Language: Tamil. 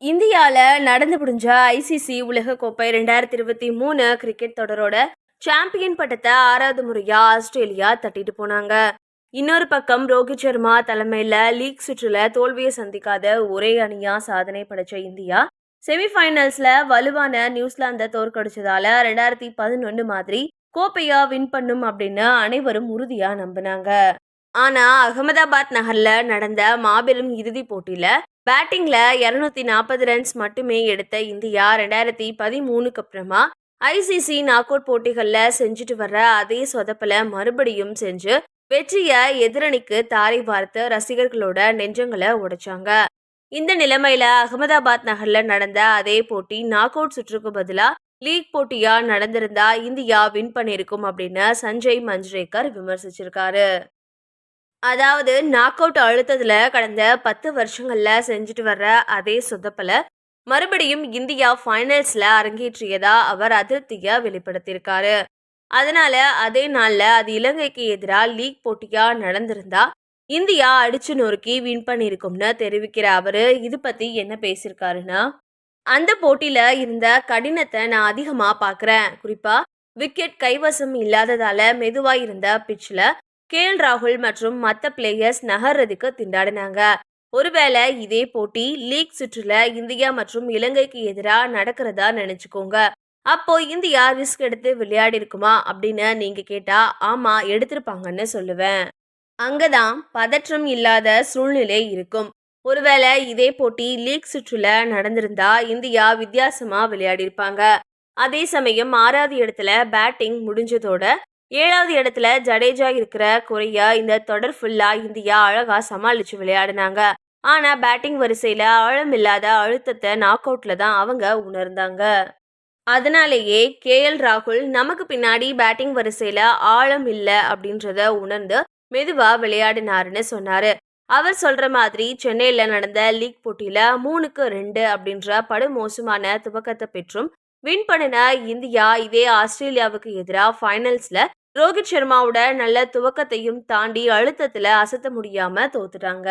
இந்தியால நடந்து முடிஞ்ச ஐசிசி உலகக்கோப்பை 2023 கிரிக்கெட் தொடரோட சாம்பியன் பட்டத்தை 6வது முறையா ஆஸ்திரேலியா தட்டிட்டு போனாங்க. இன்னொரு பக்கம் ரோஹித் சர்மா தலைமையில லீக் சுற்றுல தோல்வியை சந்திக்காத ஒரே அணியா சாதனை படைச்ச இந்தியா செமிஃபைனல்ஸ்ல வலுவான நியூசிலாந்தை தோற்கடிச்சதால 2011 மாதிரி கோப்பையா வின் பண்ணும் அப்படின்னு அனைவரும் உறுதியா நம்பினாங்க. ஆனா அகமதாபாத் நகர்ல நடந்த மாபெரும் இறுதி போட்டியில பேட்டிங்ல 240 ரன்ஸ் மட்டுமே எடுத்த இந்தியா 2013க்கு அப்புறமா ஐசிசி நாக் அவுட் போட்டிகள்ல செஞ்சுட்டு வர்ற அதே சொதப்பல மறுபடியும் செஞ்சு வெற்றிய எதிரணிக்கு தாரை பார்த்து ரசிகர்களோட நெஞ்சங்களை உடைச்சாங்க. இந்த நிலைமையில அகமதாபாத் நகர்ல நடந்த அதே போட்டி நாக் அவுட் சுற்றுக்கு பதிலா லீக் போட்டியா நடந்திருந்தா இந்தியா வின் பண்ணிருக்கும் அப்படின்னு சஞ்சய் மஞ்சுரேக்கர் விமர்சிச்சிருக்காரு. அதாவது நாக் அவுட் அழுத்தத்துல கடந்த 10 வருஷங்கள்ல செஞ்சுட்டு வர்ற அதே சொதப்பல மறுபடியும் இந்தியா ஃபைனல்ஸ்ல அரங்கேற்றியதா அவர் அதிருப்திய வெளிப்படுத்தியிருக்காரு. அதனால அதே நாள்ல அது இலங்கைக்கு எதிராக லீக் போட்டியா நடந்திருந்தா இந்தியா அடிச்சு நொறுக்கி வின் பண்ணிருக்கும்னு தெரிவிக்கிற அவரு இது பத்தி என்ன பேசியிருக்காருன்னா, அந்த போட்டியில இருந்த கடினத்தை நான் அதிகமா பாக்குறேன். குறிப்பா விக்கெட் கைவசம் இல்லாததால மெதுவா இருந்த பிட்ச்ல ராகுல் மற்றும் மற்ற பிளேயர்ஸ் நகர்றதுக்கு திண்டாடினாங்க. ஒருவேளை இதே போட்டி லீக் சுற்றுல இந்தியா மற்றும் இலங்கைக்கு எதிராக நடக்கிறதா நினைச்சுக்கோங்க. அப்போ இந்தியா ரிஸ்க் எடுத்து விளையாடி இருக்குமா அப்படின்னு நீங்க கேட்டா ஆமா எடுத்திருப்பாங்கன்னு சொல்லுவேன். அங்கதான் பதற்றம் இல்லாத சூழ்நிலை இருக்கும். ஒருவேளை இதே போட்டி லீக் சுற்றுல நடந்திருந்தா இந்தியா வித்தியாசமா விளையாடி இருப்பாங்க. அதே சமயம் 6வது இடத்துல பேட்டிங் முடிஞ்சதோட 7வது இடத்துல ஜடேஜா இருக்கிற குறைய இந்த தொடர் ஃபுல்லா இந்தியா அழகா சமாளிச்சு விளையாடினாங்க. ஆனா பேட்டிங் வரிசையில ஆழமில்லாத அழுத்தத்தை நாக் அவுட்ல தான் அவங்க உணர்ந்தாங்க. அதனாலேயே ராகுல் நமக்கு பின்னாடி பேட்டிங் வரிசையில ஆழம் இல்ல அப்படின்றத உணர்ந்து மெதுவா விளையாடினாருன்னு சொன்னாரு. அவர் சொல்ற மாதிரி சென்னையில நடந்த லீக் போட்டியில 3க்கு 2 அப்படின்ற படுமோசமான துவக்கத்தை பெற்றும் வின் பண்ணின இந்தியா இதே ஆஸ்திரேலியாவுக்கு எதிராக ஃபைனல்ஸ்ல ரோஹித் சர்மாவோட நல்ல துவக்கத்தையும் தாண்டி அழுத்தத்துல அசத்த முடியாம தோத்துட்டாங்க.